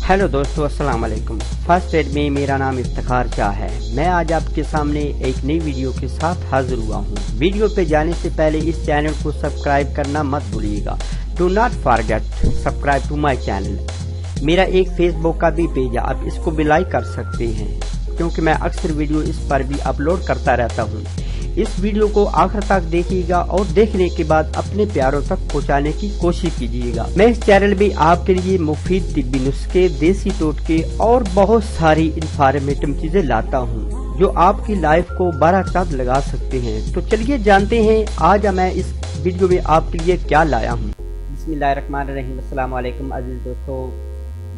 Hello दोस्तों, अस्सलाम वालेकुम। फर्स्ट एड में मेरा नाम इफ्तिखार शाह है। मैं आज आपके सामने एक नई वीडियो के साथ हाजिर हुआ हूँ। वीडियो पे जाने से पहले इस चैनल को सब्सक्राइब करना मत भूलिएगा। Do not forget subscribe to my channel. मेरा एक फेसबुक का भी पेज है, आप इसको भी लाइक कर सकते हैं, क्योंकि मैं अक्सर वीडियो इस पर भी अपलोड करता रहता हूँ। इस वीडियो को आखिर तक देखिएगा और देखने के बाद अपने प्यारों तक पहुंचाने की कोशिश कीजिएगा। मैं इस चैनल में आपके लिए मुफीद तिब्बी नुस्खे, देसी टोटके और बहुत सारी इंफॉर्मेटिव चीजें लाता हूं, जो आपकी लाइफ को बड़ा चांद लगा सकते हैं। तो चलिए जानते हैं आज मैं इस वीडियो में आपके लिए क्या लाया हूँ। बिस्मिल्लाहिर्रहमानिर्रहीम। अस्सलाम वालेकुम अजीज दोस्तों,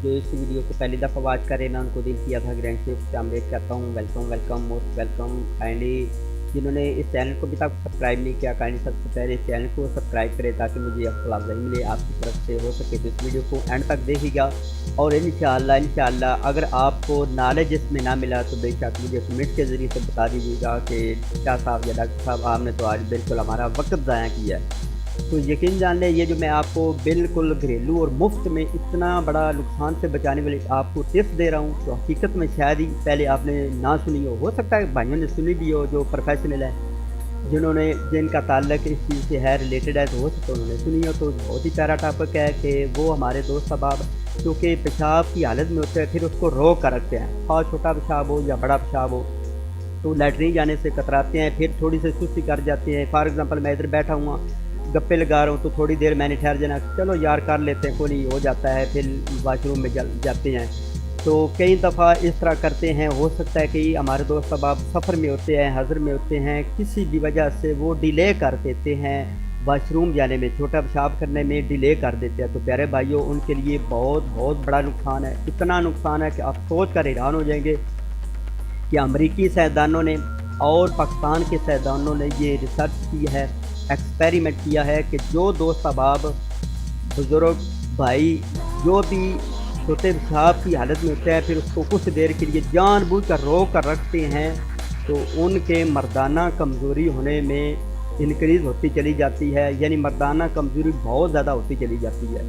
जो इस वीडियो को पहली दफ़ा वॉच कर रहे हैं, मैं उनको दिल किया था ग्रैंड से आमलेट करता हूँ। Welcome most welcome. काइंडली जिन्होंने इस चैनल को अभी तक सब्सक्राइब नहीं किया, काइंडली सबसे पहले इस चैनल को सब्सक्राइब करें, ताकि मुझे हौसला अफजाई मिले आपकी तरफ से। हो सके तो इस वीडियो को एंड तक देखिएगा, और इंशाअल्लाह अगर आपको नॉलेज इसमें ना मिला तो बेशक मुझे कमेंट के ज़रिए से बता दीजिएगा कि क्या साहब या डॉक्टर साहब आपने तो आज बिल्कुल हमारा वक्त ज़ाया किया है। तो यकीन जान लें, ये जो मैं आपको बिल्कुल घरेलू और मुफ्त में इतना बड़ा नुकसान से बचाने वाले आपको टिप्स दे रहा हूँ, तो हकीकत में शायद ही पहले आपने ना सुनी हो सकता है भाइयों ने सुनी भी हो, जो प्रोफेशनल है, जिनका ताल्लुक इस चीज़ से है, रिलेटेड है, तो हो सकता है उन्होंने सुनी हो। तो बहुत ही प्यारा टॉपिक है कि वो हमारे दोस्त अहबाब क्योंकि पेशाब की हालत में होते हैं, फिर उसको रोक कर रखते हैं, और छोटा पेशाब हो या बड़ा पेशाब हो, तो लैटरीन जाने से कतराते हैं, फिर थोड़ी सी सुस्ती कर जाते हैं। फॉर एग्जांपल मैं इधर बैठा हुआ गप्पे लगा रहा हूँ, तो थोड़ी देर मैंने ठहर जाना, चलो यार कर लेते हैं, कोई हो जाता है, फिर वाशरूम में जाते हैं। तो कई दफ़ा इस तरह करते हैं। हो सकता है कि हमारे दोस्त अब सफ़र में होते हैं, हज़र में होते हैं, किसी भी वजह से वो डिले कर देते हैं वाशरूम जाने में, छोटा पेशाब करने में डिले कर देते हैं। तो प्यारे भाइयों, उनके लिए बहुत बड़ा नुकसान है। इतना नुकसान है कि आप सोच कर हैरान हो जाएंगे कि अमरीकी साइंसदानों ने और पाकिस्तान के साइंसदानों ने ये रिसर्च की है, एक्सपेरिमेंट किया है कि जो दोस्त अहबाब बुज़ुर्ग भाई जो भी छोटे पेशाब की हालत में होते हैं, फिर उसको कुछ देर के लिए जानबूझ कर रोक कर रखते हैं, तो उनके मर्दाना कमज़ोरी होने में इंक्रीज़ होती चली जाती है, यानी मर्दाना कमज़ोरी बहुत ज़्यादा होती चली जाती है।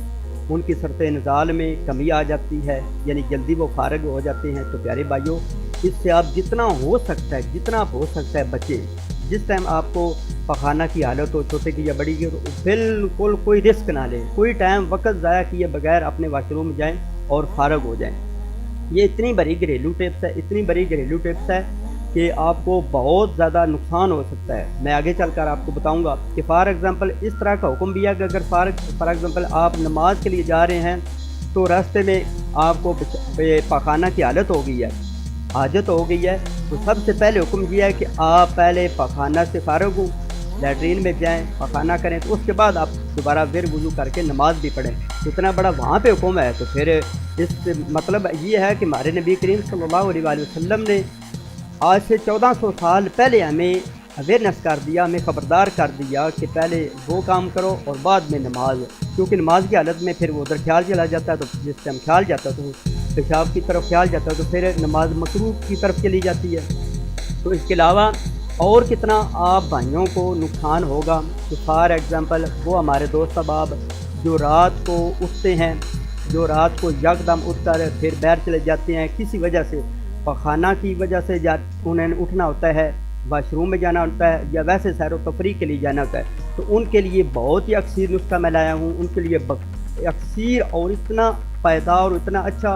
उनकी शर्त निज़ाल में कमी आ जाती है, यानी जल्दी वो फारग हो जाते हैं। तो प्यारे भाइयों, इससे आप जितना हो सकता है बचे। जिस टाइम आपको पखाना की हालत हो, छोटे की या बड़ी की, तो बिल्कुल कोई रिस्क ना लें, कोई टाइम वक्त ज़ाया किए बगैर अपने वाशरूम में जाएं और फारग हो जाएं। ये इतनी बड़ी घरेलू टिप्स है कि आपको बहुत ज़्यादा नुकसान हो सकता है। मैं आगे चलकर आपको बताऊंगा कि फॉर एग्ज़ाम्पल इस तरह का हुक्म भी है कि अगर फॉर एग्ज़ाम्पल आप नमाज के लिए जा रहे हैं, तो रास्ते में आपको पखाना की हाजत हो गई है, तो सबसे पहले हुक्म यह है कि आप पहले पखाना से फारग हो, लैट्रीन में जाएं, पखाना करें, तो उसके बाद आप दोबारा फिर वुज़ू करके नमाज भी पढ़ें। तो इतना बड़ा वहाँ पे हुक्म है, तो फिर इस मतलब ये है कि हमारे नबी करीम सल्लल्लाहु अलैहि वसल्लम ने आज से 1400 साल पहले हमें अवेयरनेस कर दिया, हमें ख़बरदार कर दिया कि पहले वो काम करो और बाद में नमाज, क्योंकि नमाज की हालत में फिर वो उधर ख्याल चला जाता है, तो जिस टाइम ख्याल जाता है तो पेशाब की तरफ ख्याल जाता है, तो फिर नमाज मकरूह की तरफ चली जाती है। तो इसके अलावा और कितना आप भाइयों को नुकसान होगा कि फॉर एग्ज़ाम्पल वो हमारे दोस्त अहबाब जो रात को उठते हैं, जो रात को यकदम उठकर फिर बाहर चले जाते हैं, किसी वजह से पखाना की वजह से उन्हें उठना होता है, वाशरूम में जाना होता है, या वैसे सैर व तफरीह के लिए जाना होता है, तो उनके लिए बहुत ही अक्सर नुस्खा मैं लाया हूँ। उनके लिए अक्सर और इतना पायदार और इतना अच्छा,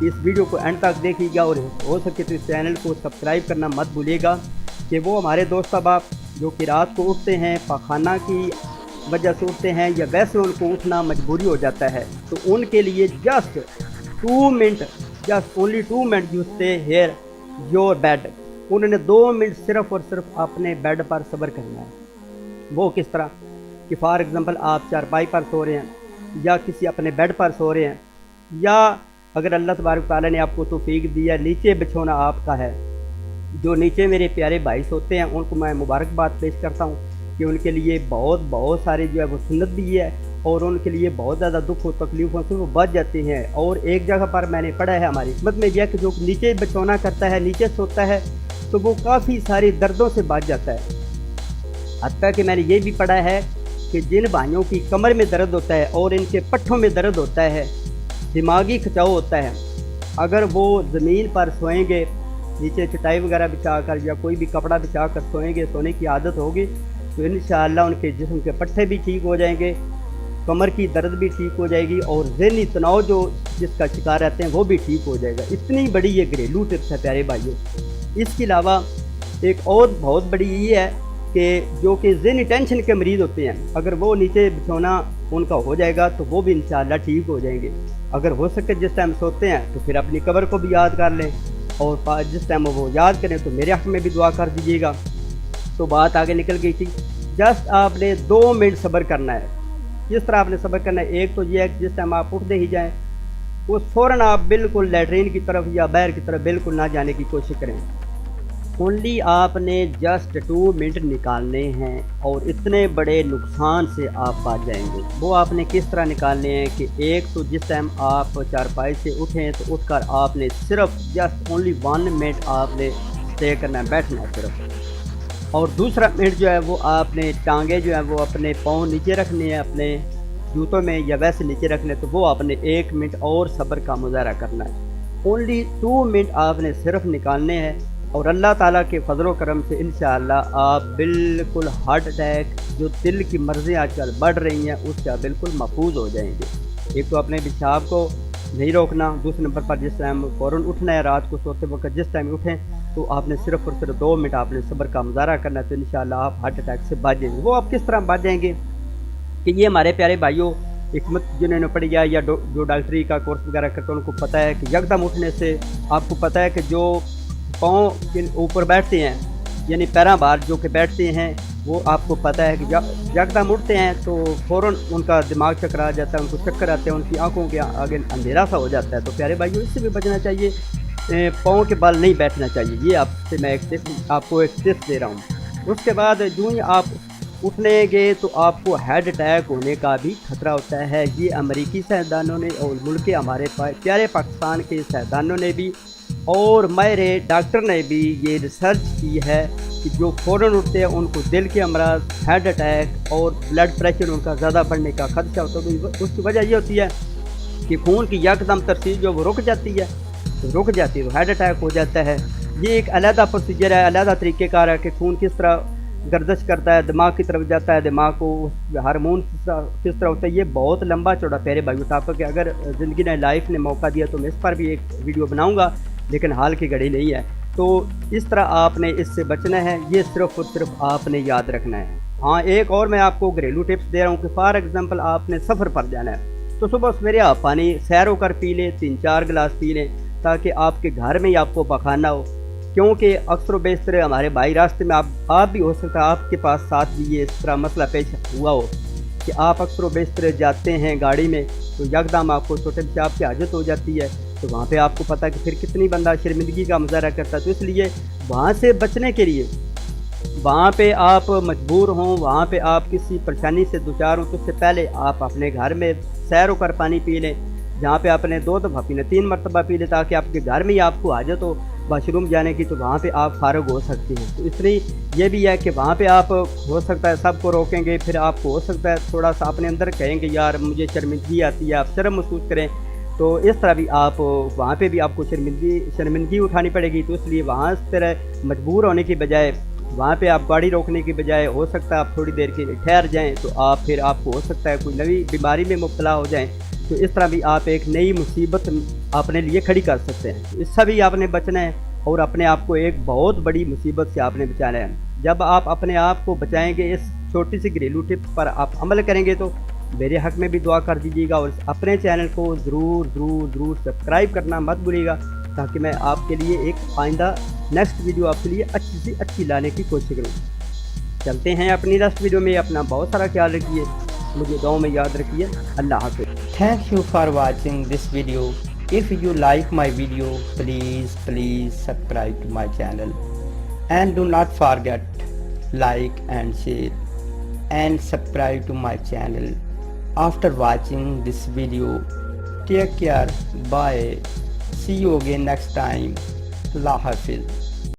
इस वीडियो को एंड तक देखिएगा, और हो सके तो इस चैनल को सब्सक्राइब करना मत भूलिएगा। कि वो हमारे दोस्त अहबाब जो कि रात को उठते हैं, पखाना की वजह से उठते हैं, या वैसे उनको उठना मजबूरी हो जाता है, तो उनके लिए just only 2 minute you stay here your bed. उन्होंने 2 मिनट सिर्फ़ और सिर्फ अपने बेड पर सब्र करना है। वो किस तरह कि फॉर एग्ज़ाम्पल आप चारपाई पर सो रहे हैं, या किसी अपने बेड पर सो रहे हैं, या अगर अल्लाह तबारक तआला ने आपको तौफीक दी है, नीचे बिछोना आपका है। जो नीचे मेरे प्यारे भाई सोते हैं, उनको मैं मुबारकबाद पेश करता हूँ कि उनके लिए बहुत सारे जो है वो सुन्नत भी है, और उनके लिए बहुत ज़्यादा दुख और तकलीफ़ों से वो बच जाते हैं। और एक जगह पर मैंने पढ़ा है, हमारी हिकमत में यह कि जो नीचे बिछोना करता है, नीचे सोता है, तो वो काफ़ी सारी दर्दों से बच जाता है। हत्ता कि मैंने ये भी पढ़ा है कि जिन भाइयों की कमर में दर्द होता है और इनके पट्ठों में दर्द होता है, दिमागी खिंचाव होता है, اگر وہ زمین پر سوئیں گے، نیچے چٹائی وغیرہ بچھا کر یا کوئی بھی کپڑا بچھا کر سوئیں گے، سونے کی عادت ہوگی، تو انشاءاللہ ان کے جسم کے پٹھے بھی ٹھیک ہو جائیں گے، کمر کی درد بھی ٹھیک ہو جائے گی، اور ذہنی تناؤ جو جس کا شکار رہتے ہیں وہ بھی ٹھیک ہو جائے گا۔ اتنی بڑی یہ گھریلو ٹپس ہے پیارے بھائیوں۔ اس کے علاوہ ایک اور بہت بڑی یہ ہے کہ جو کہ ذہنی ٹینشن کے مریض ہوتے ہیں، اگر وہ نیچے بچھونا ان کا ہو جائے گا تو وہ بھی انشاءاللہ ٹھیک ہو جائیں گے۔ اگر ہو سکے جس ٹائم سوتے ہیں تو پھر اپنی قبر کو بھی یاد کر لیں، اور جس ٹائم وہ یاد کریں تو میرے حق میں بھی دعا کر دیجیے گا۔ تو بات آگے نکل گئی تھی، جسٹ آپ نے 2 منٹ صبر کرنا ہے۔ کس طرح آپ نے صبر کرنا ہے؟ ایک تو یہ ہے کہ جس ٹائم آپ اٹھتے ہی جائیں وہ فوراً آپ بالکل لیٹرین کی طرف یا باہر کی طرف بالکل نہ جانے کی کوشش کریں۔ اونلی آپ نے جسٹ 2 منٹ نکالنے ہیں، اور اتنے بڑے نقصان سے آپ بچ جائیں گے۔ وہ آپ نے کس طرح نکالنے ہیں کہ ایک تو جس ٹائم آپ چارپائی سے اٹھیں تو اٹھ کر آپ نے صرف جسٹ اونلی 1 منٹ آپ نے اسٹے کرنا ہے، بیٹھنا ہے صرف۔ اور دوسرا منٹ جو ہے وہ آپ نے ٹانگیں جو ہیں وہ اپنے پاؤں نیچے رکھنے ہیں، اپنے جوتوں میں یا ویسے نیچے رکھنے، تو وہ آپ نے 1 منٹ اور صبر کا مظاہرہ کرنا ہے۔ اونلی 2 منٹ آپ نے صرف نکالنے ہیں، اور اللہ تعالیٰ کے فضل و کرم سے انشاءاللہ آپ بالکل ہارٹ اٹیک جو دل کی مرضیاں آج کل بڑھ رہی ہیں اس سے آپ بالکل محفوظ ہو جائیں گے۔ ایک تو اپنے پیشاب کو نہیں روکنا، دوسرے نمبر پر جس ٹائم فوراً اٹھنا ہے رات کو سوتے وقت جس ٹائم اٹھیں تو آپ نے صرف اور صرف 2 منٹ آپ نے صبر کا مظاہرہ کرنا ہے، تو انشاءاللہ آپ ہارٹ اٹیک سے بچ جائیں گے۔ وہ آپ کس طرح بچ جائیں گے کہ یہ ہمارے پیارے بھائیوں حکمت جنہوں نے پڑھی ہے یا جو ڈاکٹری کا کورس وغیرہ کرتے ہیں ان کو پتہ ہے کہ یکدم اٹھنے سے آپ کو پتہ ہے کہ جو پاؤں کے اوپر بیٹھتے ہیں یعنی پیراں بار جو کہ بیٹھتے ہیں وہ آپ کو پتہ ہے کہ یکدم اٹھتے ہیں تو فوراً ان کا دماغ چکرا جاتا ہے، ان کو چکر آتے ہیں، ان کی آنکھوں کے آگے اندھیرا سا ہو جاتا ہے۔ تو پیارے بھائیوں اس سے بھی بچنا چاہیے، پاؤں کے بال نہیں بیٹھنا چاہیے۔ یہ آپ سے میں آپ کو ایک ٹپ دے رہا ہوں۔ اس کے بعد جو ہی آپ اٹھنے گے تو آپ کو ہارٹ اٹیک ہونے کا بھی خطرہ ہوتا ہے۔ یہ امریکی سائنسدانوں نے اور ملک ہمارے پیارے پاکستان کے سائنسدانوں نے بھی اور ماہر ڈاکٹر نے بھی یہ ریسرچ کی ہے کہ جو فوراً اٹھتے ہیں ان کو دل کے امراض، ہارٹ اٹیک اور بلڈ پریشر ان کا زیادہ بڑھنے کا خدشہ ہوتا ہے۔ اس کی وجہ یہ ہوتی ہے کہ خون کی یکدم ترسیل جو وہ رک جاتی ہے تو ہارٹ اٹیک ہو جاتا ہے۔ یہ ایک علیحدہ پروسیجر ہے، علیحدہ طریقہ کار ہے کہ خون کس طرح گردش کرتا ہے، دماغ کی طرف جاتا ہے، دماغ کو ہارمون کس طرح ہوتا ہے۔ یہ بہت لمبا چوڑا پیارے بھائیوں ٹاپک ہے، اگر زندگی نے لائف نے موقع دیا تو میں اس پر بھی ایک ویڈیو بناؤں گا، لیکن حال کی گھڑی نہیں ہے۔ تو اس طرح آپ نے اس سے بچنا ہے، یہ صرف اور صرف آپ نے یاد رکھنا ہے۔ ہاں ایک اور میں آپ کو گھریلو ٹپس دے رہا ہوں کہ فار ایگزامپل آپ نے سفر پر جانا ہے تو صبح سویرے آپ پانی سیر ہو کر پی لیں، 3-4 گلاس پی لیں تاکہ آپ کے گھر میں ہی آپ کو پخانہ ہو، کیونکہ اکثر و بیشتر ہمارے بھائی راستے میں آپ بھی ہو سکتا ہے آپ کے پاس ساتھ بھی یہ اس طرح مسئلہ پیش ہوا ہو کہ آپ اکثر و بیشتر جاتے ہیں گاڑی میں تو یکدم آپ کو چھوٹے پیشاب کی حاجت ہو جاتی ہے، تو وہاں پہ آپ کو پتہ ہے کہ پھر کتنی بندہ شرمندگی کا مظاہرہ کرتا ہے۔ تو اس لیے وہاں سے بچنے کے لیے وہاں پہ آپ مجبور ہوں، وہاں پہ آپ کسی پریشانی سے دوچار ہوں تو اس سے پہلے آپ اپنے گھر میں سیر ہو کر پانی پی لیں، جہاں پہ آپ نے 2 دفعہ پینا 3 مرتبہ پی لیں تاکہ آپ کے گھر میں ہی آپ کو حاجت ہو واش روم جانے کی تو وہاں پہ آپ فارغ ہو سکتے ہیں۔ تو اس لیے یہ بھی ہے کہ وہاں پہ آپ ہو سکتا ہے سب کو روکیں گے، پھر آپ کو ہو سکتا ہے تھوڑا سا اپنے اندر کہیں گے یار مجھے شرمندگی آتی ہے، آپ شرم محسوس کریں، تو اس طرح بھی آپ وہاں پہ بھی آپ کو شرمندگی اٹھانی پڑے گی۔ تو اس لیے وہاں اس طرح مجبور ہونے کی بجائے وہاں پہ آپ گاڑی روکنے کی بجائے ہو سکتا ہے آپ تھوڑی دیر کے لیے ٹھہر جائیں، تو پھر آپ کو ہو سکتا ہے کوئی نئی بیماری میں مبتلا ہو جائیں، تو اس طرح بھی آپ ایک نئی مصیبت اپنے لیے کھڑی کر سکتے ہیں۔ اس سے بھی آپ نے بچنا ہے اور اپنے آپ کو ایک بہت بڑی مصیبت سے آپ نے بچانا ہے۔ جب آپ اپنے آپ کو بچائیں گے، اس چھوٹی سی گھریلو ٹپ پر آپ عمل کریں گے تو میرے حق میں بھی دعا کر دیجیے گا، اور اپنے چینل کو ضرور سبسکرائب کرنا مت بھولیے گا تاکہ میں آپ کے لیے ایک آئندہ نیکسٹ ویڈیو آپ کے لیے اچھی سے اچھی لانے کی کوشش کروں۔ چلتے ہیں اپنی نیکسٹ ویڈیو میں، اپنا بہت سارا خیال رکھیے، مجھے دعاؤں میں یاد رکھیے۔ اللہ حافظ۔ Thank you for watching this video. If you like my video, please subscribe to my channel and do not forget like and share and subscribe to my channel. After watching this video, take care, bye, see you again next time. Allah Hafiz.